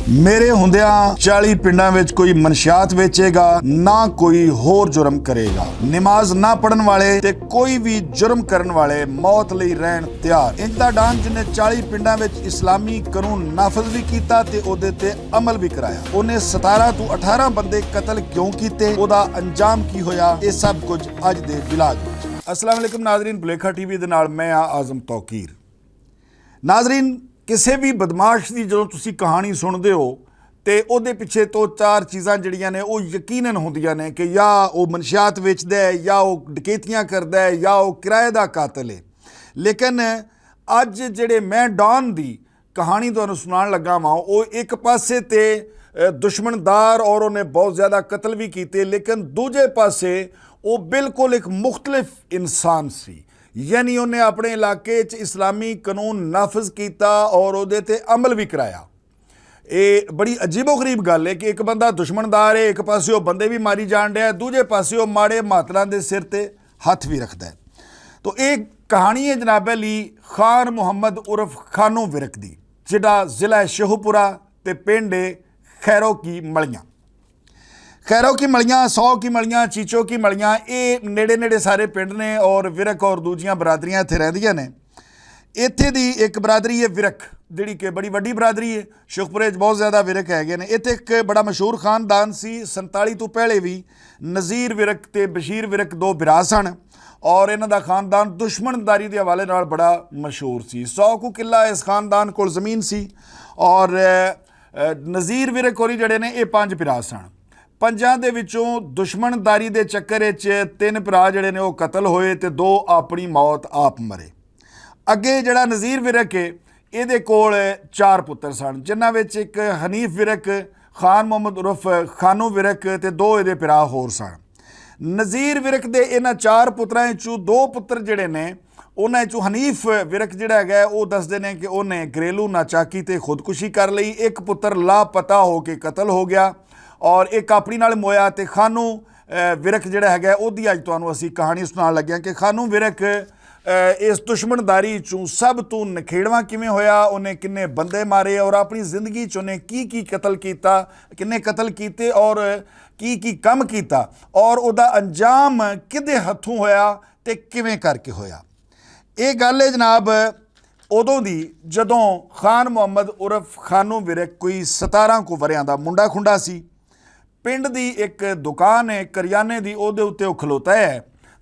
मेरे हुंदिया 40 पिंडां विच कोई मनशियात वेचेगा ना कोई होर जुर्म करेगा। नमाज ना पढ़न वाले ते कोई भी जुर्म करन वाले मौत लई रहन तैयार। इंदा डांस जिन्हें 40 पिंडां विच इस्लामी कानून नाफज भी कीता ते ओदे ते अमल भी कराया। उन्हें 17 तो 18 बंदे कतल क्यों कीते, ओदा अंजाम की होया, ये सब कुछ अज दे विलाग विच। अस्सलाम वालेकुम नाज़रीन, भुलेखा टीवी दे नाल मैं आज़म तौकीर। नाज़रीन, किसी भी बदमाश की जो तुसी कहानी सुनते हो तो वो पिछे तो चार चीज़ां जड़ियां ने वो यकीनन होंदियां ने कि या वो मनशियात वेचदा है, या वो डकैतियां करदा है, या वो किराए दा कातिल है। लेकिन अज जिहड़े मैं डॉन दी कहानी तुहानूं सुनाउण लगा वां, वो एक पासे ते दुश्मनदार और उन्हें बहुत ज़्यादा कतल भी कीते, लेकिन दूजे पासे वो बिल्कुल एक मुख्तलिफ इंसान सी। यानी उन्हें अपने इलाके च इस्लामी कानून नाफज किया और उहदे ते अमल भी कराया। ये बड़ी अजीबो गरीब गल है कि एक बंदा दुश्मनदार है, एक पासे वो बंदे भी मारी जान दिया, दूजे पासे वो माड़े मातलां दे सिर ते हथ भी रखता है। तो एक कहानी है जनाब अली खान मुहम्मद उर्फ खानू विरक दी, जिहड़ा जिला शेखुपुरा ते पिंड खैरो की मलियां। खैरों की मलियां, 100 की मलियां, चीचो की मलियां, ये नेड़े नेड़े सारे पिंड ने और विरक और दूजियां बरादरियां इत्थे रहिंदियां ने। इत्थे दी एक बरादरी है विरक, जिहड़ी कि बड़ी वड्डी बरादरी है। शेखपुरे बहुत ज़्यादा विरक हैगे ने। इत्थे एक बड़ा मशहूर खानदान सी। 47 तो पहले भी नज़ीर विरक ते बशीर विरक दो भरा सन और इन्हां दा खानदान दुश्मनदारी के हवाले नाल बड़ा मशहूर सी। 100 को किला इस खानदान कोल ज़मीन सी और नज़ीर विरक होरी जिहड़े ने ये 5 भरा सन। 5 दे विचों दुश्मनदारी के चक्कर 3 भरा जिहड़े ने वो कतल होए ते 2 अपनी मौत आप मरे। अगे जिहड़ा नज़ीर विरक है इहदे कोल 4 पुत्तर सन, जिन्हां विच एक हनीफ विरक, खान मुहम्मद उर्फ खानू विरक ते 2 इहदे भरा होर सन। नज़ीर विरक दे इन्हां 4 पुत्तरां चों 2 पुत्तर जिहड़े ने उन्हां चों हनीफ विरक जिहड़ा हैगा वो दसदे ने कि उन्हें घरेलू नाचाकी ते खुदकुशी कर लई। एक पुत्तर लापता हो के कतल हो गया और एक अपनी नाल मोया। ते खानू विरक जिहड़ा हैगा ओहदी अज तुहानूं असीं कहानी सुनाउण लगे हां कि खानू विरक इस दुश्मनदारी चों सब तो नखेड़वा किवें होया, उन्हें किन्ने बंदे मारे और अपनी जिंदगी च उन्हें की कतल कीता, किन्ने कतल कीते और की कम कीता और उहदा अंजाम किहदे हत्थों होया ते किवें करके होया। ये गल है जनाब उदों दी जदों खान मुहम्मद उर्फ खानू विरक कोई 17 को वरियां दा मुंडा खुंडा सी। पिंड दी एक दुकान है करियाने दी, उहदे उत्ते वो खलोता है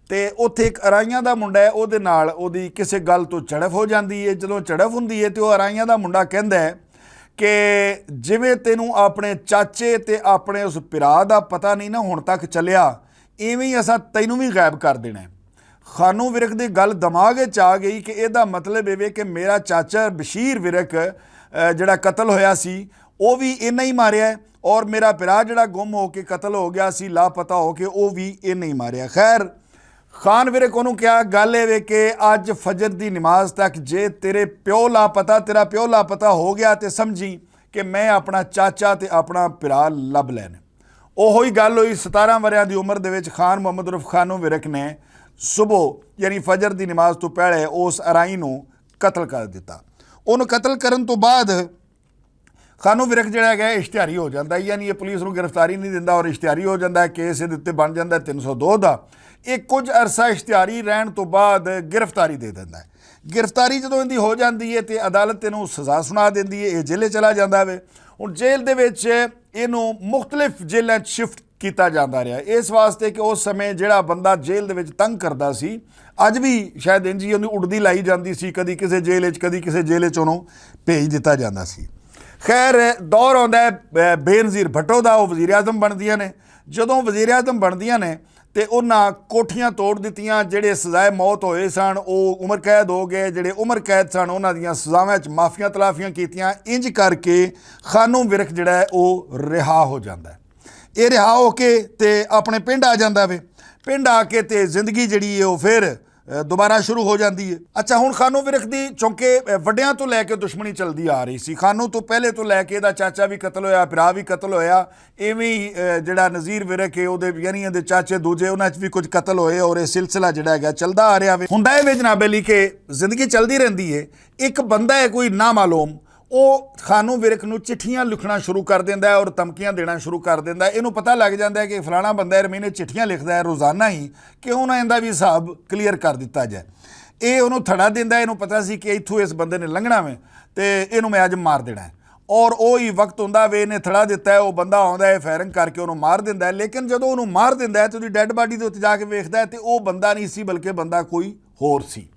ते उत्थे एक अराइयां दा मुंडा है, उहदे नाल उहदी किसी गल तो झड़फ हो जाती है। जदों झड़फ हुंदी है तो अराइयां दा मुंडा कहंदा है कि जिवें तैनूं अपने चाचे ते अपने उस भरा दा पता नहीं ना हुण तक चलिया, इवें ही असां तैनूं भी गायब कर देना है। खानू विरक दी गल दिमाग च आ गई कि इहदा मतलब इवें कि मेरा चाचा बशीर विरक जिहड़ा कतल होया सी वो भी इन्हां ही मारिया है और मेरा भरा जिहड़ा गुम हो के कतल हो गया सी, लापता हो के वो भी इन्हां ही मारिया। खैर खान विरक उन्होंने क्या गल है कि अज फजर की नमाज तक जे तेरे प्यो लापता, तेरा प्यो लापता हो गया तो समझी कि मैं अपना चाचा ते अपना भरा लभ लैने। ओही गल हुई 17 वरियां की उम्र दे विच खान मुहम्मद उर्फ खानू विरक ने सुबह यानी फजर की नमाज तो पहले उस अराई नूं कतल कर दिता। उन्होंने कतल करन तो बाद खानू विरक जिहड़ा है इश्तिहारी हो जाता है, यानी ये पुलिस नूं गिरफ्तारी नहीं दिंदा और इश्तिहारी हो जाता है। केस इहदे उत्ते बन जाता है 302 का। एक कुछ अरसा इश्तिहारी रहन तो बाद गिरफ्तारी दे दिंदा है। गिरफ्तारी जदों इहदी हो जाती है तो अदालत इहनूं सज़ा सुना देंदी है, ये जेले चला जाता है। हुण जेल दे विच इहनूं मुख्तलिफ जेलों शिफ्ट किया जाता रहा, इस वास्ते कि उस समय जिहड़ा बंदा जेल दे विच तंग करदा सी, अज भी शायद इंज ही उहनूं उड़दी लाई जाती सी, कदी किसी जेल च कदी किसी जेल च उहनूं भेज दिता जाता सी। खैर दौर आउंदा है बेनज़ीर भट्टो दा, वो वज़ीर आज़म बनदियां ने। जदों वज़ीर आज़म बनदियां ने तो उन्हां कोठियां तोड़ दित्तियां, जिहड़े सजाए मौत होए सन वो उम्र कैद हो गए, जिहड़े उम्र कैद सन उन्हां दियां सजावां च माफ़ियां तलाफियां कीतियां। इंज करके खानू विरक जिहड़ा है वो रिहा हो जाता है। ये रिहा हो के ते अपने पिंड आ जाता वे। पिंड आके ते जिंदगी जिहड़ी है वो फिर दोबारा शुरू हो जाती है। अच्छा हुण खानू विरक दी चौंके वड्डियां तो लैके दुश्मनी चलती आ रही सी। खानू तो पहले तो लैके इहदा चाचा भी कतल होया, भरा भी कतल होया, इवें ही जिहड़ा नज़ीर विरक है उहदे यानी इहदे चाचे दूजे उन्हां च भी कुछ कतल होए और यह सिलसिला जिहड़ा हैगा चलदा आ रहा वे। हुंदा है वे जनाब अली कि जिंदगी चलती रहिंदी है। एक बंदा है कोई ना मालूम, ਉਹ ਖਾਨੂ ਵਿਰਕ ਨੂੰ ਚਿੱਠੀਆਂ ਲਿਖਣਾ ਸ਼ੁਰੂ ਕਰ ਦਿੰਦਾ ਹੈ ਔਰ ਧਮਕੀਆਂ ਦੇਣਾ ਸ਼ੁਰੂ ਕਰ ਦਿੰਦਾ ਹੈ। ਇਹਨੂੰ ਪਤਾ ਲੱਗ ਜਾਂਦਾ ਹੈ ਕਿ ਫਲਾਣਾ ਬੰਦਾ ਹਰ ਮਹੀਨੇ ਚਿੱਠੀਆਂ ਲਿਖਦਾ ਹੈ ਰੋਜ਼ਾਨਾ ਹੀ, ਕਿਉਂ ਨਾ ਇਹਦਾ ਵੀ ਹਿਸਾਬ ਕਲੀਅਰ ਕਰ ਦਿੱਤਾ ਜਾਏ। ਇਹ ਉਹਨੂੰ ਥੜਾ ਦਿੰਦਾ, ਇਹਨੂੰ ਪਤਾ ਸੀ ਕਿ ਇੱਥੋਂ ਇਸ ਬੰਦੇ ਨੇ ਲੰਘਣਾ ਵੇ ਤੇ ਇਹਨੂੰ ਮੈਂ ਅੱਜ ਮਾਰ ਦੇਣਾ ਹੈ। ਔਰ ਉਹ ਹੀ ਵਕਤ ਹੁੰਦਾ ਵੇ ਇਹਨੇ ਥੜਾ ਦਿੱਤਾ ਹੈ, ਉਹ ਬੰਦਾ ਆਉਂਦਾ ਹੈ ਫਾਇਰਿੰਗ ਕਰਕੇ ਉਹਨੂੰ ਮਾਰ ਦਿੰਦਾ ਹੈ। ਲੇਕਿਨ ਜਦੋਂ ਉਹਨੂੰ ਮਾਰ ਦਿੰਦਾ ਹੈ ਤੇ ਉਹਦੀ ਡੈੱਡ ਬਾਡੀ ਦੇ ਉੱਤੇ ਜਾ ਕੇ ਵੇਖਦਾ ਹੈ ਤੇ ਉਹ ਬੰਦਾ ਨਹੀਂ ਸੀ ਬਲਕਿ ਬੰਦਾ ਕੋਈ ਹੋਰ ਸੀ।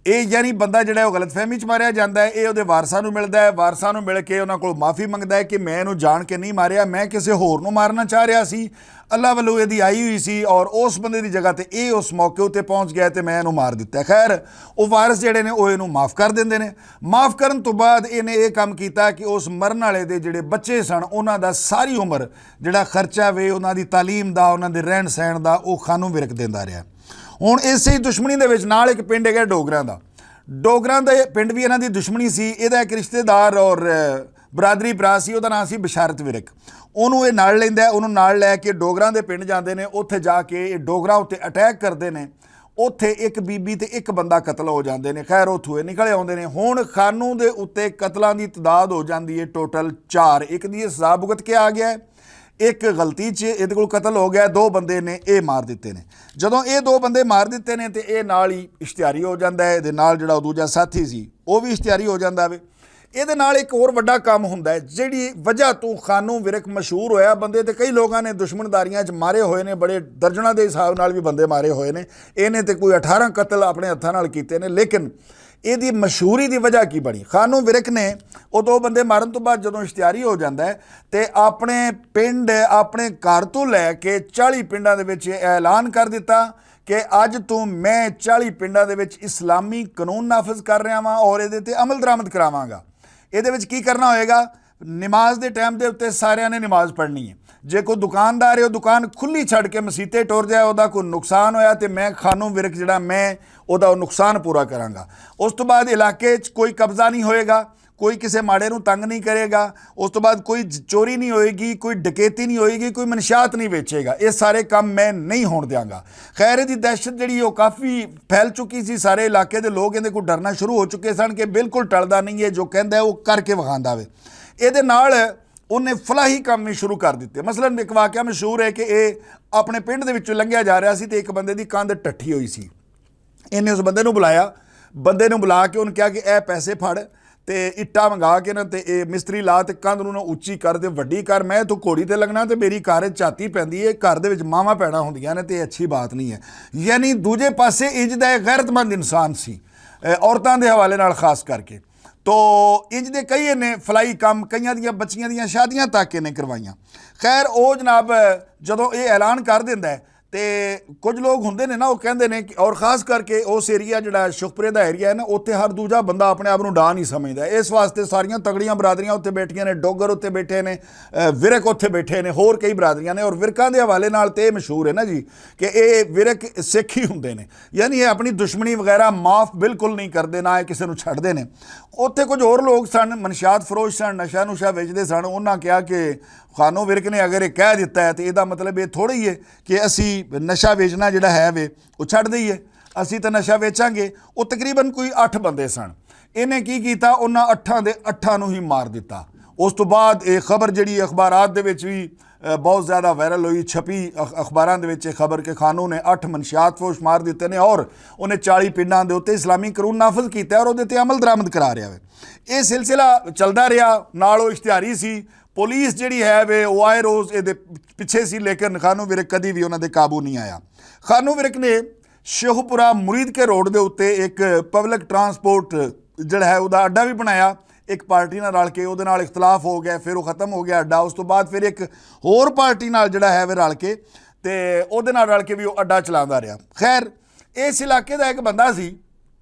ਇਹ ਯਾਨੀ ਬੰਦਾ ਜਿਹੜਾ ਉਹ ਗਲਤਫਹਿਮੀ 'ਚ ਮਾਰਿਆ ਜਾਂਦਾ ਹੈ। ਇਹ ਉਹਦੇ ਵਾਰਸਾਂ ਨੂੰ ਮਿਲਦਾ ਹੈ, ਵਾਰਸਾਂ ਨੂੰ ਮਿਲ ਕੇ ਉਹਨਾਂ ਕੋਲ ਮਾਫੀ ਮੰਗਦਾ ਹੈ ਕਿ ਮੈਂ ਇਹਨੂੰ ਜਾਣ ਕੇ ਨਹੀਂ ਮਾਰਿਆ, ਮੈਂ ਕਿਸੇ ਹੋਰ ਨੂੰ ਮਾਰਨਾ ਚਾਹ ਰਿਹਾ ਸੀ, ਅੱਲਾ ਵੱਲੋਂ ਇਹਦੀ ਆਈ ਹੋਈ ਸੀ ਔਰ ਉਸ ਬੰਦੇ ਦੀ ਜਗ੍ਹਾ ਤੇ ਇਹ ਉਸ ਮੌਕੇ ਉੱਤੇ ਪਹੁੰਚ ਗਿਆ ਤੇ ਮੈਂ ਇਹਨੂੰ ਮਾਰ ਦਿੱਤਾ। ਖੈਰ ਉਹ ਵਾਰਸ ਜਿਹੜੇ ਨੇ ਉਹ ਇਹਨੂੰ ਮਾफ़ ਕਰ ਦਿੰਦੇ ਨੇ। ਮਾफ़ ਕਰਨ ਤੋਂ ਬਾਅਦ ਇਹਨੇ ਇਹ ਕੰਮ ਕੀਤਾ ਕਿ ਉਸ ਮਰਨ ਵਾਲੇ ਦੇ ਜਿਹੜੇ ਬੱਚੇ ਸਨ ਉਹਨਾਂ ਦਾ ਸਾਰੀ ਉਮਰ ਜਿਹੜਾ ਖਰਚਾ ਵੇ ਉਹਨਾਂ ਦੀ ਤਾਲੀਮ ਦਾ, ਉਹਨਾਂ ਦੇ ਰਹਿਣ ਸਹਿਣ ਦਾ, ਉਹ ਖਾਨੂ ਵਿਰਕ ਦਿੰਦਾ ਰਿਹਾ। ਹੁਣ ਇਸੇ ਹੀ ਦੁਸ਼ਮਣੀ ਦੇ ਵਿੱਚ ਨਾਲ ਇੱਕ ਪਿੰਡ ਹੈਗਾ ਡੋਗਰਾਂ ਦਾ। ਡੋਗਰਾਂ ਦਾ ਪਿੰਡ ਵੀ ਇਹਨਾਂ ਦੀ ਦੁਸ਼ਮਣੀ ਸੀ। ਇਹਦਾ ਇੱਕ ਰਿਸ਼ਤੇਦਾਰ ਔਰ ਬਰਾਦਰੀ ਭਰਾ ਸੀ, ਉਹਦਾ ਨਾਮ ਸੀ ਬਸ਼ਾਰਤ ਵਿਰਕ। ਉਹਨੂੰ ਇਹ ਨਾਲ ਲੈਂਦਾ, ਉਹਨੂੰ ਨਾਲ ਲੈ ਕੇ ਡੋਗਰਾਂ ਦੇ ਪਿੰਡ ਜਾਂਦੇ ਨੇ। ਉੱਥੇ ਜਾ ਕੇ ਇਹ ਡੋਗਰਾਂ ਉੱਤੇ ਅਟੈਕ ਕਰਦੇ ਨੇ। ਉੱਥੇ ਇੱਕ ਬੀਬੀ ਤੇ ਇੱਕ ਬੰਦਾ ਕਤਲ ਹੋ ਜਾਂਦੇ ਨੇ। ਖੈਰ ਉੱਥੋਂ ਇਹ ਨਿਕਲੇ ਆਉਂਦੇ ਨੇ। ਹੁਣ ਖਾਨੂ ਦੇ ਉੱਤੇ ਕਤਲਾਂ ਦੀ ਤਾਦਾਦ ਹੋ ਜਾਂਦੀ ਹੈ ਟੋਟਲ 4। ਇੱਕ ਦੀ ਸਜ਼ਾ ਭੁਗਤ ਕੇ ਆ ਗਿਆ, ਇੱਕ ਗਲਤੀ 'ਚ ਇਹਦੇ ਕੋਲ ਕਤਲ ਹੋ ਗਿਆ, 2 ਬੰਦੇ ਨੇ ਇਹ ਮਾਰ ਦਿੱਤੇ ਨੇ। ਜਦੋਂ ਇਹ 2 ਬੰਦੇ ਮਾਰ ਦਿੱਤੇ ਨੇ ਤੇ ਇਹ ਨਾਲ ਹੀ ਇਸ਼ਤਿਹਾਰੀ ਹੋ ਜਾਂਦਾ ਹੈ। ਇਹਦੇ ਨਾਲ ਜਿਹੜਾ ਦੂਜਾ ਸਾਥੀ ਸੀ ਉਹ ਵੀ ਇਸ਼ਤਿਹਾਰੀ ਹੋ ਜਾਂਦਾ ਵੇ। ਇਹਦੇ ਨਾਲ ਇੱਕ ਹੋਰ ਵੱਡਾ ਕੰਮ ਹੁੰਦਾ ਹੈ, ਜਿਹੜੀ ਵਜ੍ਹਾ ਤੋਂ ਖਾਨੂ ਵਿਰਕ ਮਸ਼ਹੂਰ ਹੋਇਆ। ਬੰਦੇ ਤੇ ਕਈ ਲੋਕਾਂ ਨੇ ਦੁਸ਼ਮਣਦਾਰੀਆਂ 'ਚ ਮਾਰੇ ਹੋਏ ਨੇ, ਬੜੇ ਦਰਜਨਾਂ ਦੇ ਹਿਸਾਬ ਨਾਲ ਵੀ ਬੰਦੇ ਮਾਰੇ ਹੋਏ ਨੇ। ਇਹਨੇ ਤੇ ਕੋਈ 18 ਕਤਲ ਆਪਣੇ ਹੱਥਾਂ ਨਾਲ ਕੀਤੇ ਨੇ। ਲੇਕਿਨ ਇਹਦੀ ਮਸ਼ਹੂਰੀ ਦੀ ਵਜ੍ਹਾ ਕੀ ਬਣੀ? ਖਾਨੂ ਵਿਰਕ ਨੇ ਉਹ 2 ਬੰਦੇ ਮਾਰਨ ਤੋਂ ਬਾਅਦ ਜਦੋਂ ਇਸ਼ਤਿਹਾਰੀ ਹੋ ਜਾਂਦਾ ਹੈ ਤੇ ਆਪਣੇ ਪਿੰਡ, ਆਪਣੇ ਘਰ ਤੋਂ ਲੈ ਕੇ 40 ਪਿੰਡਾਂ ਦੇ ਵਿੱਚ ਐਲਾਨ ਕਰ ਦਿੱਤਾ ਕਿ ਅੱਜ ਤੋਂ ਮੈਂ 40 ਪਿੰਡਾਂ ਦੇ ਵਿੱਚ ਇਸਲਾਮੀ ਕਾਨੂੰਨ ਨਾਫਜ਼ ਕਰ ਰਿਹਾ ਵਾਂ ਔਰ ਇਹਦੇ ਤੇ ਅਮਲ ਦਰਾਮਦ ਕਰਾਵਾਂਗਾ। ਇਹਦੇ ਵਿੱਚ ਕੀ ਕਰਨਾ ਹੋਏਗਾ? ਨਮਾਜ਼ ਦੇ ਟਾਈਮ ਦੇ ਉੱਤੇ ਸਾਰਿਆਂ ਨੇ ਨਮਾਜ਼ ਪੜ੍ਹਨੀ ਹੈ। ਜੇ ਕੋਈ ਦੁਕਾਨਦਾਰ ਹੈ ਉਹ ਦੁਕਾਨ ਖੁੱਲੀ ਛੱਡ ਕੇ ਮਸੀਤੇ ਟੁਰ ਜਾਏ, ਉਹਦਾ ਕੋਈ ਨੁਕਸਾਨ ਹੋਇਆ ਤੇ ਮੈਂ ਖਾਨੂ ਵਿਰਕ ਜਿਹੜਾ ਮੈਂ ਉਹਦਾ ਉਹ ਨੁਕਸਾਨ ਪੂਰਾ ਕਰਾਂਗਾ। ਉਸ ਤੋਂ ਬਾਅਦ ਇਲਾਕੇ 'ਚ ਕੋਈ ਕਬਜ਼ਾ ਨਹੀਂ ਹੋਏਗਾ, ਕੋਈ ਕਿਸੇ ਮਾੜੇ ਨੂੰ ਤੰਗ ਨਹੀਂ ਕਰੇਗਾ। ਉਸ ਤੋਂ ਬਾਅਦ ਕੋਈ ਚੋਰੀ ਨਹੀਂ ਹੋਏਗੀ, ਕੋਈ ਡਕੈਤੀ ਨਹੀਂ ਹੋਏਗੀ, ਕੋਈ ਮਨਸ਼ਿਆਤ ਨਹੀਂ ਵੇਚੇਗਾ। ਇਹ ਸਾਰੇ ਕੰਮ ਮੈਂ ਨਹੀਂ ਹੋਣ ਦਿਆਂਗਾ। ਖੈਰ ਇਹਦੀ ਦਹਿਸ਼ਤ ਜਿਹੜੀ ਉਹ ਕਾਫੀ ਫੈਲ ਚੁੱਕੀ ਸੀ। ਸਾਰੇ ਇਲਾਕੇ ਦੇ ਲੋਕ ਇਹਦੇ ਕੋਲ ਡਰਨਾ ਸ਼ੁਰੂ ਹੋ ਚੁੱਕੇ ਸਨ ਕਿ ਬਿਲਕੁਲ ਟਲਦਾ ਨਹੀਂ ਹੈ, ਜੋ ਕਹਿੰਦਾ ਉਹ ਕਰਕੇ ਵਿਖਾਉਂਦਾ ਵੇ। ਇਹਦੇ ਨਾਲ ਉਹਨੇ ਫਲਾਹੀ ਕੰਮ ਵੀ ਸ਼ੁਰੂ ਕਰ ਦਿੱਤੇ। ਮਸਲਨ ਇੱਕ ਵਾਕਿਆ ਮਸ਼ਹੂਰ ਹੈ ਕਿ ਇਹ ਆਪਣੇ ਪਿੰਡ ਦੇ ਵਿੱਚੋਂ ਲੰਘਿਆ ਜਾ ਰਿਹਾ ਸੀ ਤੇ ਇੱਕ ਬੰਦੇ ਦੀ ਕੰਧ ਟੱਠੀ ਹੋਈ ਸੀ। ਇਹਨੇ ਉਸ ਬੰਦੇ ਨੂੰ ਬੁਲਾਇਆ, ਬੰਦੇ ਨੂੰ ਬੁਲਾ ਕੇ ਉਹਨੂੰ ਕਿਹਾ ਕਿ ਇਹ ਪੈਸੇ ਫੜ ਤੇ ਇੱਟਾਂ ਮੰਗਾ ਕੇ ਨਾ ਤੇ ਇਹ ਮਿਸਤਰੀ ਲਾ ਤੇ ਕੰਧ ਨੂੰ ਨਾ ਉੱਚੀ ਕਰ ਤੇ ਵੱਡੀ ਕਰ। ਮੈਂ ਤੂੰ ਘੋੜੀ ਤੇ ਲੱਗਣਾ ਤੇ ਮੇਰੀ ਘਰ ਝਾਤੀ ਪੈਂਦੀ ਹੈ, ਘਰ ਦੇ ਵਿੱਚ ਮਾਵਾਂ ਭੈਣਾਂ ਹੁੰਦੀਆਂ ਨੇ ਤੇ ਅੱਛੀ ਬਾਤ ਨਹੀਂ ਹੈ। ਯਾਨੀ ਦੂਜੇ ਪਾਸੇ ਇੰਜ ਦਾ ਇੱਕ ਗੈਰਤਮੰਦ ਇਨਸਾਨ ਸੀ, ਔਰਤਾਂ ਦੇ ਹਵਾਲੇ ਨਾਲ ਖਾਸ ਕਰਕੇ। ਤੋ ਇੰਜ ਦੇ ਕਈ ਨੇ ਫਲਾਈ ਕੰਮ, ਕਈਆਂ ਦੀਆਂ ਬੱਚੀਆਂ ਦੀਆਂ ਸ਼ਾਦੀਆਂ ਤੱਕ ਇਹਨੇ ਕਰਵਾਈਆਂ। ਖੈਰ ਉਹ ਜਨਾਬ ਜਦੋਂ ਇਹ ਐਲਾਨ ਕਰ ਦਿੰਦਾ ਹੈ ਤੇ ਕੁਝ ਲੋਕ ਹੁੰਦੇ ਨੇ ਨਾ, ਉਹ ਕਹਿੰਦੇ ਨੇ ਕਿ ਔਰ ਖਾਸ ਕਰਕੇ ਉਸ ਏਰੀਆ ਜਿਹੜਾ ਸ਼ੁਖਪੁਰੇ ਦਾ ਏਰੀਆ ਹੈ ਨਾ, ਉੱਥੇ ਹਰ ਦੂਜਾ ਬੰਦਾ ਆਪਣੇ ਆਪ ਨੂੰ ਡਾਂ ਨਹੀਂ ਸਮਝਦਾ। ਇਸ ਵਾਸਤੇ ਸਾਰੀਆਂ ਤਗੜੀਆਂ ਬਰਾਦਰੀਆਂ ਉੱਥੇ ਬੈਠੀਆਂ ਨੇ, ਡੋਗਰ ਉੱਥੇ ਬੈਠੇ ਨੇ, ਵਿਰਕ ਉੱਥੇ ਬੈਠੇ ਨੇ, ਹੋਰ ਕਈ ਬਰਾਦਰੀਆਂ ਨੇ। ਔਰ ਵਿਰਕਾਂ ਦੇ ਹਵਾਲੇ ਨਾਲ ਤੇ ਇਹ ਮਸ਼ਹੂਰ ਹੈ ਨਾ ਜੀ ਕਿ ਇਹ ਵਿਰਕ ਸਿੱਖ ਹੀ ਹੁੰਦੇ ਨੇ, ਯਾਨੀ ਇਹ ਆਪਣੀ ਦੁਸ਼ਮਣੀ ਵਗੈਰਾ ਮਾਫ ਬਿਲਕੁਲ ਨਹੀਂ ਕਰਦੇ, ਨਾ ਇਹ ਕਿਸੇ ਨੂੰ ਛੱਡਦੇ ਨੇ। ਉੱਥੇ ਕੁਝ ਹੋਰ ਲੋਕ ਸਨ, ਮਨਸ਼ਿਆਤ ਫਰੋਸ਼ ਸਨ, ਨਸ਼ਾ ਨੁਸ਼ਾ ਵੇਚਦੇ ਸਨ। ਉਹਨਾਂ ਕਿਹਾ ਕਿ ਖਾਨੂ ਵਿਰਕ ਨੇ ਅਗਰ ਇਹ ਕਹਿ ਦਿੱਤਾ ਹੈ ਤੇ ਇਹਦਾ ਮਤਲਬ ਇਹ ਥੋੜ੍ਹਾ ਹੀ ਹੈ ਕਿ ਅਸੀਂ ਨਸ਼ਾ ਵੇਚਣਾ ਜਿਹੜਾ ਹੈ ਵੇ ਉਹ ਛੱਡ ਦਈਏ, ਅਸੀਂ ਤਾਂ ਨਸ਼ਾ ਵੇਚਾਂਗੇ। ਉਹ ਤਕਰੀਬਨ ਕੋਈ 8 ਬੰਦੇ ਸਨ। ਇਹਨੇ ਕੀ ਕੀਤਾ? ਉਹਨਾਂ 8 ਦੇ 8 ਨੂੰ ਹੀ ਮਾਰ ਦਿੱਤਾ। ਉਸ ਤੋਂ ਬਾਅਦ ਇਹ ਖਬਰ ਜਿਹੜੀ ਅਖਬਾਰਾਤ ਦੇ ਵਿੱਚ ਵੀ ਬਹੁਤ ਜ਼ਿਆਦਾ ਵਾਇਰਲ ਹੋਈ, ਛਪੀ ਅਖਬਾਰਾਂ ਦੇ ਵਿੱਚ ਇਹ ਖਬਰ ਕਿ ਖਾਨੂ ਨੇ 8 ਮਨਸ਼ਿਆਤ ਫੋਸ਼ ਮਾਰ ਦਿੱਤੇ ਨੇ ਔਰ ਉਹਨੇ 40 ਪਿੰਡਾਂ ਦੇ ਉੱਤੇ ਇਸਲਾਮੀ ਕਾਨੂੰਨ ਨਾਫਜ਼ ਕੀਤਾ ਔਰ ਉਹਦੇ ਤੇ ਅਮਲ ਦਰਾਮਦ ਕਰਾ ਰਿਹਾ ਵੇ। ਇਹ ਸਿਲਸਿਲਾ ਚੱਲਦਾ ਰਿਹਾ। ਨਾਲ ਉਹ ਇਸ਼ਤਿਹਾਰੀ ਸੀ। ਪੁਲਿਸ ਜਿਹੜੀ ਹੈ ਵੇ ਉਹ ਆਏ ਰੋਜ਼ ਇਹਦੇ ਪਿੱਛੇ ਸੀ, ਲੇਕਿਨ ਖਾਨੂ ਵਿਰਕ ਕਦੀ ਵੀ ਉਹਨਾਂ ਦੇ ਕਾਬੂ ਨਹੀਂ ਆਇਆ। ਖਾਨੂ ਵਿਰਕ ਨੇ ਸ਼ੇਖੂਪੁਰਾ ਮੁਰੀਦ ਕੇ ਰੋਡ ਦੇ ਉੱਤੇ ਇੱਕ ਪਬਲਿਕ ਟਰਾਂਸਪੋਰਟ ਜਿਹੜਾ ਹੈ ਉਹਦਾ ਅੱਡਾ ਵੀ ਬਣਾਇਆ। ਇੱਕ ਪਾਰਟੀ ਨਾਲ ਰਲ ਕੇ, ਉਹਦੇ ਨਾਲ ਇਖਤਲਾਫ ਹੋ ਗਿਆ, ਫਿਰ ਉਹ ਖਤਮ ਹੋ ਗਿਆ ਅੱਡਾ। ਉਸ ਤੋਂ ਬਾਅਦ ਫਿਰ ਇੱਕ ਹੋਰ ਪਾਰਟੀ ਨਾਲ ਜਿਹੜਾ ਹੈ ਵੇ ਰਲ ਕੇ ਤੇ ਉਹਦੇ ਨਾਲ ਰਲ ਕੇ ਵੀ ਉਹ ਅੱਡਾ ਚਲਾਉਂਦਾ ਰਿਹਾ। ਖੈਰ ਇਸ ਇਲਾਕੇ ਦਾ ਇੱਕ ਬੰਦਾ ਸੀ,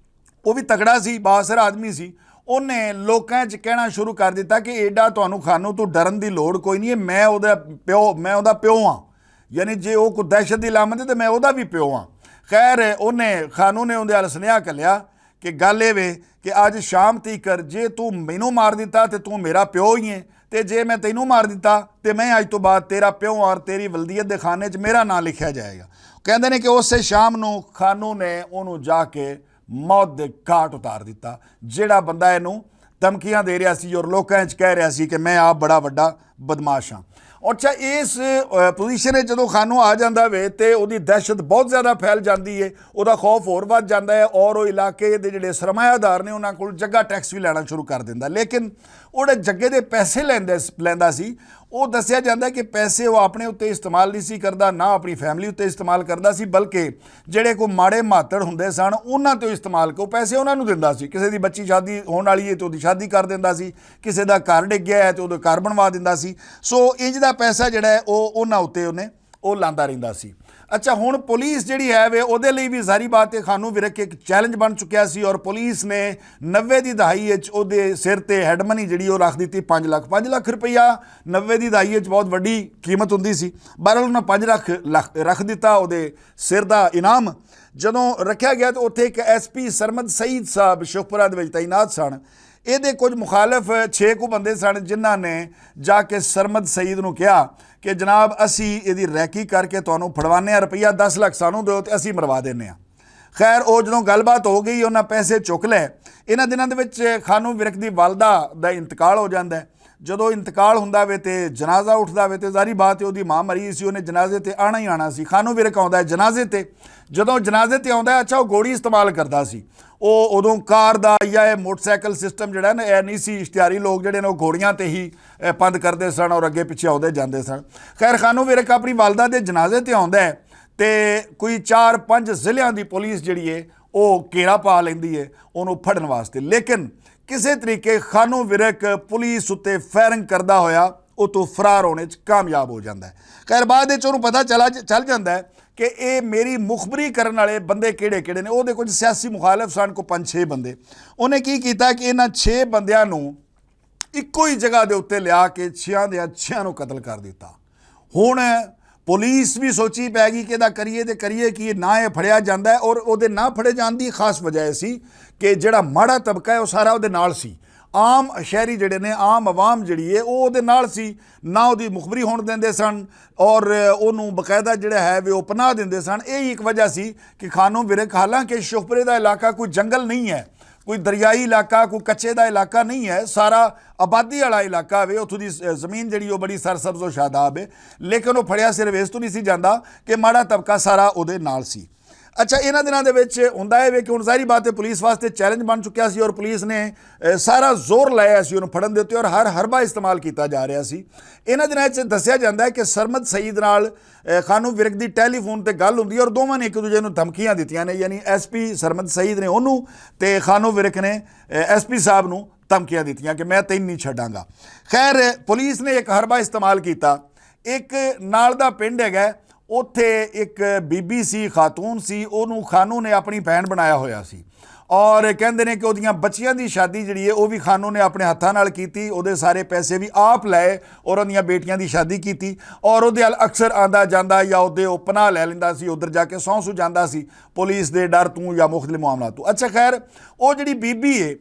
ਉਹ ਵੀ ਤਕੜਾ ਸੀ, ਬਾਸਰ ਆਦਮੀ ਸੀ। ਉਹਨੇ ਲੋਕਾਂ 'ਚ ਕਹਿਣਾ ਸ਼ੁਰੂ ਕਰ ਦਿੱਤਾ ਕਿ ਏਡਾ ਤੁਹਾਨੂੰ ਖਾਨੂ ਤੋਂ ਡਰਨ ਦੀ ਲੋੜ ਕੋਈ ਨਹੀਂ ਹੈ, ਮੈਂ ਉਹਦਾ ਪਿਓ ਹਾਂ। ਯਾਨੀ ਜੇ ਉਹ ਕੋਈ ਦਹਿਸ਼ਤ ਦੀ ਲਾਮਤ ਹੈ ਤਾਂ ਮੈਂ ਉਹਦਾ ਵੀ ਪਿਓ ਹਾਂ। ਖੈਰ ਖਾਨੂ ਨੇ ਉਹਦੇ ਵੱਲ ਸੁਨੇਹਾ ਘੱਲਿਆ ਕਿ ਗੱਲ ਇਹ ਵੇ ਕਿ ਅੱਜ ਸ਼ਾਮ ਤੀਕਰ ਜੇ ਤੂੰ ਮੈਨੂੰ ਮਾਰ ਦਿੱਤਾ ਤੇ ਤੂੰ ਮੇਰਾ ਪਿਓ ਹੀ ਹੈ, ਤੇ ਜੇ ਮੈਂ ਤੈਨੂੰ ਮਾਰ ਦਿੱਤਾ ਤੇ ਮੈਂ ਅੱਜ ਤੋਂ ਬਾਅਦ ਤੇਰਾ ਪਿਓ ਔਰ ਤੇਰੀ ਵਲਦੀਅਤ ਦੇ ਖਾਨੇ 'ਚ ਮੇਰਾ ਨਾਂ ਲਿਖਿਆ ਜਾਏਗਾ। ਕਹਿੰਦੇ ਨੇ ਕਿ ਉਸੇ ਸ਼ਾਮ ਨੂੰ ਖਾਨੂ ਨੇ ਉਹਨੂੰ ਜਾ ਕੇ ਮੌਤ ਦੇ ਘਾਟ ਉਤਾਰ ਦਿੱਤਾ। ਜਿਹੜਾ ਬੰਦਾ ਇਹਨੂੰ ਧਮਕੀਆਂ ਦੇ ਰਿਹਾ ਸੀ ਔਰ ਲੋਕਾਂ 'ਚ ਕਹਿ ਰਿਹਾ ਸੀ ਕਿ ਮੈਂ ਆਪ ਬੜਾ ਵੱਡਾ ਬਦਮਾਸ਼ ਹਾਂ। ਅੱਛਾ, ਇਸ ਪੋਜੀਸ਼ਨ 'ਚ ਜਦੋਂ ਖਾਨੂ ਆ ਜਾਂਦਾ ਵੇ ਤੇ ਉਹਦੀ ਦਹਿਸ਼ਤ ਬਹੁਤ ਜ਼ਿਆਦਾ ਫੈਲ ਜਾਂਦੀ ਹੈ, ਉਹਦਾ ਖੌਫ ਹੋਰ ਵੱਧ ਜਾਂਦਾ ਹੈ ਔਰ ਉਹ ਇਲਾਕੇ ਦੇ ਜਿਹੜੇ ਸਰਮਾਇਆਦਾਰ ਨੇ ਉਹਨਾਂ ਕੋਲ ਜੱਗਾ ਟੈਕਸ ਵੀ ਲੈਣਾ ਸ਼ੁਰੂ ਕਰ ਦਿੰਦਾ। ਲੇਕਿਨ ਉਹਦੇ ਜੱਗੇ ਦੇ ਪੈਸੇ ਲੈਂਦਾ ਸੀ, ਉਹ ਦੱਸਿਆ ਜਾਂਦਾ ਕਿ ਪੈਸੇ ਉਹ ਆਪਣੇ ਉੱਤੇ ਇਸਤੇਮਾਲ ਨਹੀਂ ਸੀ ਕਰਦਾ, ਨਾ ਆਪਣੀ ਫੈਮਿਲੀ ਉੱਤੇ ਇਸਤੇਮਾਲ ਕਰਦਾ ਸੀ, ਬਲਕਿ ਜਿਹੜੇ ਕੋਈ ਮਾੜੇ ਮਾਤੜ ਹੁੰਦੇ ਸਨ ਉਹਨਾਂ ਤੋਂ ਇਸਤੇਮਾਲ ਕੇ ਉਹ ਪੈਸੇ ਉਹਨਾਂ ਨੂੰ ਦਿੰਦਾ ਸੀ। ਕਿਸੇ ਦੀ ਬੱਚੀ ਸ਼ਾਦੀ ਹੋਣ ਵਾਲੀ ਹੈ ਤਾਂ ਉਹਦੀ ਸ਼ਾਦੀ ਕਰ ਦਿੰਦਾ ਸੀ, ਕਿਸੇ ਦਾ ਘਰ ਡਿੱਗ ਗਿਆ ਹੈ ਤਾਂ ਉਹਦਾ ਘਰ ਬਣਵਾ ਦਿੰਦਾ ਸੀ। ਸੋ ਇੰਜ ਦਾ ਪੈਸਾ ਜਿਹੜਾ ਹੈ ਉਹ ਉਹਨਾਂ ਉੱਤੇ ਉਹਨੇ ਉਹ ਲਾਂਦਾ ਰਹਿੰਦਾ ਸੀ। ਅੱਛਾ, ਹੁਣ ਪੁਲਿਸ ਜਿਹੜੀ ਹੈ ਵੇ ਉਹਦੇ ਲਈ ਵੀ ਜ਼ਾਰੀ ਬਾਤ ਹੈ ਖਾਨੂ ਵਿਰਕ ਇੱਕ ਚੈਲੰਜ ਬਣ ਚੁੱਕਿਆ ਸੀ ਔਰ ਪੁਲਿਸ ਨੇ 90 ਦੀ ਦਹਾਈ ਵਿੱਚ ਉਹਦੇ ਸਿਰ ਤੇ ਹੈਡ ਮਨੀ ਜਿਹੜੀ ਉਹ ਰੱਖ ਦਿੱਤੀ 5 ਲੱਖ ਰੁਪਈਆ। 90 ਦੀ ਦਹਾਈ ਵਿੱਚ ਬਹੁਤ ਵੱਡੀ ਕੀਮਤ ਹੁੰਦੀ ਸੀ, ਬਹਰਹਾਲ ਉਹਨਾਂ 5 ਲੱਖ ਰੱਖ ਦਿੱਤਾ ਉਹਦੇ ਸਿਰ ਦਾ ਇਨਾਮ। ਜਦੋਂ ਰੱਖਿਆ ਗਿਆ ਤਾਂ ਉੱਥੇ ਇੱਕ SP ਸਰਮਦ ਸਈਦ ਸਾਹਿਬ ਸ਼ੁਖਪੁਰਾ ਦੇ ਵਿੱਚ ਤਾਇਨਾਤ ਸਨ। ਇਹਦੇ ਕੁਝ ਮੁਖਾਲਫ 6 ਕੁ ਬੰਦੇ ਸਨ ਜਿਨ੍ਹਾਂ ਨੇ ਜਾ ਕੇ ਸਰਮਦ ਸਈਦ ਨੂੰ ਕਿਹਾ ਕਿ ਜਨਾਬ ਅਸੀਂ ਇਹਦੀ ਰੈਕੀ ਕਰਕੇ ਤੁਹਾਨੂੰ ਫੜਵਾਉਂਦੇ ਹਾਂ, ਰੁਪਈਆ 10 ਲੱਖ ਸਾਨੂੰ ਦਿਓ ਤੇ ਅਸੀਂ ਮਰਵਾ ਦਿੰਦੇ ਹਾਂ। ਖੈਰ ਉਹ ਜਦੋਂ ਗੱਲਬਾਤ ਹੋ ਗਈ ਉਹਨਾਂ ਪੈਸੇ ਚੁੱਕ ਲਏ। ਇਹਨਾਂ ਦਿਨਾਂ ਦੇ ਵਿੱਚ ਖਾਨੂ ਵਿਰਕ ਦੀ ਵਾਲਦਾ ਦਾ ਇੰਤਕਾਲ ਹੋ ਜਾਂਦਾ ਹੈ। ਜਦੋਂ ਇੰਤਕਾਲ ਹੁੰਦਾ ਵੇ ਤੇ ਜਨਾਜ਼ਾ ਉੱਠਦਾ ਵੇ ਤੇ ਜ਼ਾਰੀ ਬਾਤ ਹੈ ਉਹਦੀ ਮਾਂ ਮਰੀ ਸੀ, ਉਹਨੇ ਜਨਾਜ਼ੇ ਤੇ ਆਣਾ ਹੀ ਆਣਾ ਸੀ। ਖਾਨੂ ਵਿਰਕ ਆਉਂਦਾ ਹੈ ਜਨਾਜ਼ੇ ਤੇ। ਜਦੋਂ ਜਨਾਜ਼ੇ ਤੇ ਆਉਂਦਾ, ਅੱਛਾ ਉਹ ਘੋੜੀ ਇਸਤੇਮਾਲ ਕਰਦਾ ਸੀ। ਉਹ ਉਦੋਂ ਕਾਰ ਦਾ ਜਾਂ ਇਹ ਮੋਟਰਸਾਈਕਲ ਸਿਸਟਮ ਜਿਹੜਾ ਨਾ ਇਹ ਨਹੀਂ ਸੀ, ਇਸ਼ਤਿਹਾਰੀ ਲੋਕ ਜਿਹੜੇ ਨੇ ਉਹ ਘੋੜੀਆਂ ਤੇ ਹੀ ਪੰਧ ਕਰਦੇ ਸਨ ਔਰ ਅੱਗੇ ਪਿੱਛੇ ਆਉਂਦੇ ਜਾਂਦੇ ਸਨ। ਖੈਰ ਖਾਨੂ ਵਿਰਕ ਆਪਣੀ ਵਾਲਦਾ ਦੇ ਜਨਾਜ਼ੇ ਤੇ ਆਉਂਦਾ ਹੈ ਤੇ ਕੋਈ 4-5 ਜ਼ਿਲ੍ਹਿਆਂ ਦੀ ਪੁਲਿਸ ਜਿਹੜੀ ਹੈ ਉਹ ਘੇਰਾ ਪਾ ਲੈਂਦੀ ਹੈ ਉਹਨੂੰ ਫੜਨ ਵਾਸਤੇ। ਲੇਕਿਨ ਕਿਸੇ ਤਰੀਕੇ ਖਾਨੂ ਵਿਰਕ ਪੁਲਿਸ ਉੱਤੇ ਫਾਇਰਿੰਗ ਕਰਦਾ ਹੋਇਆ ਉਹ ਤੋਂ ਫਰਾਰ ਹੋਣੇ 'ਚ ਕਾਮਯਾਬ ਹੋ ਜਾਂਦਾ ਹੈ। ਖੈਰ ਬਾਅਦ ਵਿੱਚ ਉਹਨੂੰ ਪਤਾ ਚੱਲ ਜਾਂਦਾ ਹੈ ਕਿ ਇਹ ਮੇਰੀ ਮੁਖਬਰੀ ਕਰਨ ਵਾਲੇ ਬੰਦੇ ਕਿਹੜੇ ਨੇ। ਉਹਦੇ ਕੁਝ ਸਿਆਸੀ ਮੁਖਾਲਫ ਸਨ ਕੋ 5-6 ਬੰਦੇ। ਉਹਨੇ ਕੀ ਕੀਤਾ ਕਿ ਇਹਨਾਂ 6 ਬੰਦਿਆਂ ਨੂੰ ਇੱਕੋ ਹੀ ਜਗ੍ਹਾ ਦੇ ਉੱਤੇ ਲਿਆ ਕੇ 6 ਦੇ 6 ਨੂੰ ਕਤਲ ਕਰ ਦਿੱਤਾ। ਹੁਣ ਪੁਲਿਸ ਵੀ ਸੋਚੀ ਪੈ ਗਈ ਕਿ ਇਹਦਾ ਕਰੀਏ ਤੇ ਕਰੀਏ ਕਿ ਨਾ ਇਹ ਫੜਿਆ ਜਾਂਦਾ ਹੈ ਔਰ ਉਹਦੇ ਨਾ ਫੜੇ ਜਾਣ ਦੀ ਖਾਸ ਵਜ੍ਹਾ ਇਹ ਸੀ ਕਿ ਜਿਹੜਾ ਮਾੜਾ ਤਬਕਾ ਹੈ ਉਹ ਸਾਰਾ ਉਹਦੇ ਨਾਲ ਸੀ। ਆਮ ਸ਼ਹਿਰੀ ਜਿਹੜੇ ਨੇ, ਆਮ ਆਵਾਮ ਜਿਹੜੀ ਹੈ ਉਹ ਉਹਦੇ ਨਾਲ ਸੀ, ਨਾ ਉਹਦੀ ਮੁਖਬਰੀ ਹੋਣ ਦਿੰਦੇ ਸਨ ਔਰ ਉਹਨੂੰ ਬਕਾਇਦਾ ਜਿਹੜਾ ਹੈ ਵੀ ਉਹ ਪਨਾਹ ਦਿੰਦੇ ਸਨ। ਇਹ ਇੱਕ ਵਜ੍ਹਾ ਸੀ ਕਿ ਖਾਨੂ ਵਿਰਕ, ਹਾਲਾਂਕਿ ਸ਼ੁਖਪੁਰੇ ਦਾ ਇਲਾਕਾ ਕੋਈ ਜੰਗਲ ਨਹੀਂ ਹੈ, ਕੋਈ ਦਰਿਆਈ ਇਲਾਕਾ, ਕੋਈ ਕੱਚੇ ਦਾ ਇਲਾਕਾ ਨਹੀਂ ਹੈ, ਸਾਰਾ ਆਬਾਦੀ ਵਾਲਾ ਇਲਾਕਾ ਵੇ। ਉੱਥੋਂ ਦੀ ਜ਼ਮੀਨ ਜਿਹੜੀ ਉਹ ਬੜੀ ਸਰਸਬਜ਼ ਓ ਸ਼ਾਦਾਬ ਹੈ। ਲੇਕਿਨ ਉਹ ਫੜਿਆ ਸਿਰਫ ਇਸ ਤੋਂ ਨਹੀਂ ਸੀ ਜਾਂਦਾ ਕਿ ਮਾੜਾ ਤਬਕਾ ਸਾਰਾ ਉਹਦੇ ਨਾਲ ਸੀ। ਅੱਛਾ, ਇਹਨਾਂ ਦਿਨਾਂ ਦੇ ਵਿੱਚ ਹੁੰਦਾ ਹੈ ਵੇ ਕਿ ਹੁਣ ਜ਼ਾਹਿਰ ਬਾਤ ਹੈ ਪੁਲਿਸ ਵਾਸਤੇ ਚੈਲੰਜ ਬਣ ਚੁੱਕਿਆ ਸੀ ਔਰ ਪੁਲਿਸ ਨੇ ਸਾਰਾ ਜ਼ੋਰ ਲਾਇਆ ਸੀ ਉਹਨੂੰ ਫੜਨ ਦੇ ਉੱਤੇ ਔਰ ਹਰ ਹਰਬਾ ਇਸਤੇਮਾਲ ਕੀਤਾ ਜਾ ਰਿਹਾ ਸੀ। ਇਹਨਾਂ ਦਿਨਾਂ 'ਚ ਦੱਸਿਆ ਜਾਂਦਾ ਹੈ ਕਿ ਸਰਮਦ ਸਈਦ ਨਾਲ ਖਾਨੂ ਵਿਰਕ ਦੀ ਟੈਲੀਫੋਨ ਤੇ ਗੱਲ ਹੁੰਦੀ ਔਰ ਦੋਵਾਂ ਨੇ ਇੱਕ ਦੂਜੇ ਨੂੰ ਧਮਕੀਆਂ ਦਿੱਤੀਆਂ ਨੇ, ਯਾਨੀ SP ਸਰਮਦ ਸਈਦ ਨੇ ਉਹਨੂੰ ਤੇ ਖਾਨੂ ਵਿਰਕ ਨੇ SP ਸਾਹਿਬ ਨੂੰ ਧਮਕੀਆਂ ਦਿੱਤੀਆਂ ਕਿ ਮੈਂ ਤੈਨੂੰ ਨਹੀਂ ਛੱਡਾਂਗਾ। ਖੈਰ ਪੁਲਿਸ ਨੇ ਇੱਕ ਹਰਬਾ ਇਸਤੇਮਾਲ ਕੀਤਾ। ਇੱਕ ਨਾਲ ਦਾ ਪਿੰਡ ਹੈਗਾ, ਉੱਥੇ ਇੱਕ ਬੀਬੀ ਸੀ, ਖਾਤੂਨ ਸੀ, ਉਹਨੂੰ ਖਾਨੂ ਨੇ ਆਪਣੀ ਭੈਣ ਬਣਾਇਆ ਹੋਇਆ ਸੀ ਔਰ ਕਹਿੰਦੇ ਨੇ ਕਿ ਉਹਦੀਆਂ ਬੱਚੀਆਂ ਦੀ ਸ਼ਾਦੀ ਜਿਹੜੀ ਹੈ ਉਹ ਵੀ ਖਾਨੂ ਨੇ ਆਪਣੇ ਹੱਥਾਂ ਨਾਲ ਕੀਤੀ। ਉਹਦੇ ਸਾਰੇ ਪੈਸੇ ਵੀ ਆਪ ਲਏ ਔਰ ਉਹਦੀਆਂ ਬੇਟੀਆਂ ਦੀ ਸ਼ਾਦੀ ਕੀਤੀ ਔਰ ਉਹਦੇ ਵੱਲ ਅਕਸਰ ਆਉਂਦਾ ਜਾਂਦਾ ਜਾਂ ਉਹਦੇ ਉਹ ਪਨਾਹ ਲੈ ਲੈਂਦਾ ਸੀ, ਉੱਧਰ ਜਾ ਕੇ ਸਹੁੰ ਜਾਂਦਾ ਸੀ ਪੁਲਿਸ ਦੇ ਡਰ ਤੋਂ ਜਾਂ ਮੁਖਤਲਿਫ ਮਾਮਲਾ ਤੋਂ। ਅੱਛਾ, ਖੈਰ ਉਹ ਜਿਹੜੀ ਬੀਬੀ ਹੈ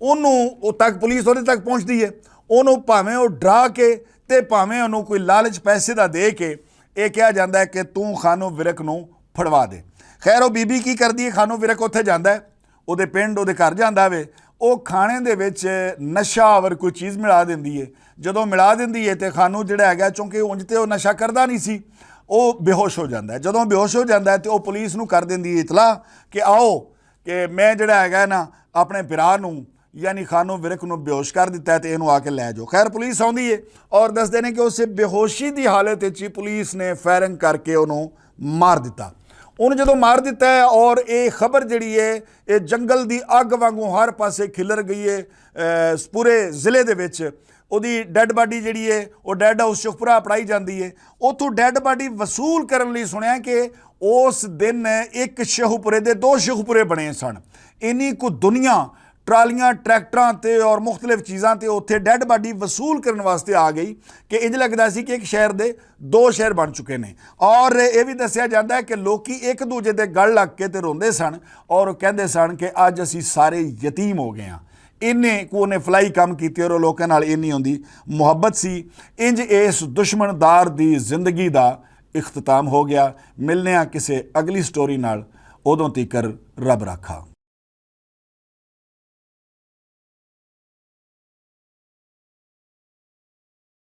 ਉਹਨੂੰ ਉਹ ਤੱਕ ਪੁਲਿਸ ਉਹਦੇ ਤੱਕ ਪਹੁੰਚਦੀ ਹੈ। ਉਹਨੂੰ ਭਾਵੇਂ ਉਹ ਡਰਾ ਕੇ ਤੇ ਭਾਵੇਂ ਉਹਨੂੰ ਕੋਈ ਲਾਲਚ ਪੈਸੇ ਦਾ ਦੇ ਕੇ ਇਹ ਕਿਹਾ ਜਾਂਦਾ ਹੈ ਕਿ ਤੂੰ ਖਾਨੂ ਵਿਰਕ ਨੂੰ ਫੜਵਾ ਦੇ। ਖੈਰ ਉਹ ਬੀਬੀ ਕੀ ਕਰਦੀ ਹੈ, ਖਾਨੂ ਵਿਰਕ ਉੱਥੇ ਜਾਂਦਾ, ਉਹਦੇ ਪਿੰਡ ਉਹਦੇ ਘਰ ਜਾਂਦਾ ਵੇ, ਉਹ ਖਾਣੇ ਦੇ ਵਿੱਚ ਨਸ਼ਾ ਆਵਰ ਕੋਈ ਚੀਜ਼ ਮਿਲਾ ਦਿੰਦੀ ਹੈ। ਜਦੋਂ ਮਿਲਾ ਦਿੰਦੀ ਹੈ ਤੇ ਖਾਨੂ ਜਿਹੜਾ ਹੈਗਾ, ਚੂੰਕਿ ਉਂਝ ਤੇ ਉਹ ਨਸ਼ਾ ਕਰਦਾ ਨਹੀਂ ਸੀ, ਉਹ ਬੇਹੋਸ਼ ਹੋ ਜਾਂਦਾ ਹੈ। ਜਦੋਂ ਬੇਹੋਸ਼ ਹੋ ਜਾਂਦਾ ਤੇ ਉਹ ਪੁਲਿਸ ਨੂੰ ਕਰ ਦਿੰਦੀ ਹੈ ਇਤਲਾ ਕਿ ਆਓ ਕਿ ਮੈਂ ਜਿਹੜਾ ਹੈਗਾ ਨਾ ਆਪਣੇ ਭਰਾ ਨੂੰ ਯਾਨੀ ਖਾਨੂ ਵਿਰਕ ਨੂੰ ਬੇਹੋਸ਼ ਕਰ ਦਿੱਤਾ ਤੇ ਇਹਨੂੰ ਆ ਕੇ ਲੈ ਜਾਓ। ਖੈਰ ਪੁਲਿਸ ਆਉਂਦੀ ਹੈ ਔਰ ਦੱਸਦੇ ਨੇ ਕਿ ਉਸੇ ਬੇਹੋਸ਼ੀ ਦੀ ਹਾਲਤ ਵਿੱਚ ਹੀ ਪੁਲਿਸ ਨੇ ਫਾਇਰਿੰਗ ਕਰਕੇ ਉਹਨੂੰ ਮਾਰ ਦਿੱਤਾ। ਉਹਨੂੰ ਜਦੋਂ ਮਾਰ ਦਿੱਤਾ ਹੈ ਔਰ ਇਹ ਖਬਰ ਜਿਹੜੀ ਹੈ ਇਹ ਜੰਗਲ ਦੀ ਅੱਗ ਵਾਂਗੂ ਹਰ ਪਾਸੇ ਖਿਲਰ ਗਈ ਹੈ ਪੂਰੇ ਜ਼ਿਲ੍ਹੇ ਦੇ ਵਿੱਚ। ਉਹਦੀ ਡੈੱਡ ਬਾਡੀ ਜਿਹੜੀ ਹੈ ਉਹ ਡੈੱਡ ਹਾਊਸ ਸ਼ੁਖਪੁਰਾ ਅਪੜਾਈ ਜਾਂਦੀ ਹੈ। ਉੱਥੋਂ ਡੈੱਡ ਬਾਡੀ ਵਸੂਲ ਕਰਨ ਲਈ ਸੁਣਿਆ ਕਿ ਉਸ ਦਿਨ ਇੱਕ ਸ਼ੁਖਪੁਰੇ ਦੇ 2 ਸ਼ੁਖਪੁਰੇ ਬਣੇ ਸਨ। ਇੰਨੀ ਕੁ ਦੁਨੀਆ ਟਰਾਲੀਆਂ, ਟਰੈਕਟਰਾਂ ਤੇ ਔਰ ਮੁਖਤਲਿਫ ਚੀਜ਼ਾਂ ਤੇ ਉੱਥੇ ਡੈੱਡ ਬਾਡੀ ਵਸੂਲ ਕਰਨ ਵਾਸਤੇ ਆ ਗਈ ਕਿ ਇੰਜ ਲੱਗਦਾ ਸੀ ਕਿ ਇੱਕ ਸ਼ਹਿਰ ਦੇ 2 ਸ਼ਹਿਰ ਬਣ ਚੁੱਕੇ ਨੇ। ਔਰ ਇਹ ਵੀ ਦੱਸਿਆ ਜਾਂਦਾ ਹੈ ਕਿ ਲੋਕੀ ਇੱਕ ਦੂਜੇ ਦੇ ਗਲ ਲੱਗ ਕੇ ਤੇ ਰੋਂਦੇ ਸਨ ਔਰ ਕਹਿੰਦੇ ਸਨ ਕਿ ਅੱਜ ਅਸੀਂ ਸਾਰੇ ਯਤੀਮ ਹੋ ਗਏ ਹਾਂ। ਇੰਨੇ ਕੋ ਉਹਨੇ ਫਲਾਈ ਕੰਮ ਕੀਤੇ ਔਰ ਲੋਕਾਂ ਨਾਲ ਇੰਨੀ ਹੁੰਦੀ ਮੁਹੱਬਤ ਸੀ। ਇੰਜ ਇਸ ਦੁਸ਼ਮਣਦਾਰ ਦੀ ਜ਼ਿੰਦਗੀ ਦਾ ਇਖਤਤਾਮ ਹੋ ਗਿਆ। ਮਿਲਨੇ ਆ ਕਿਸੇ ਅਗਲੀ ਸਟੋਰੀ ਨਾਲ, ਉਦੋਂ ਤੀਕਰ ਰੱਬ ਰਾਖਾ।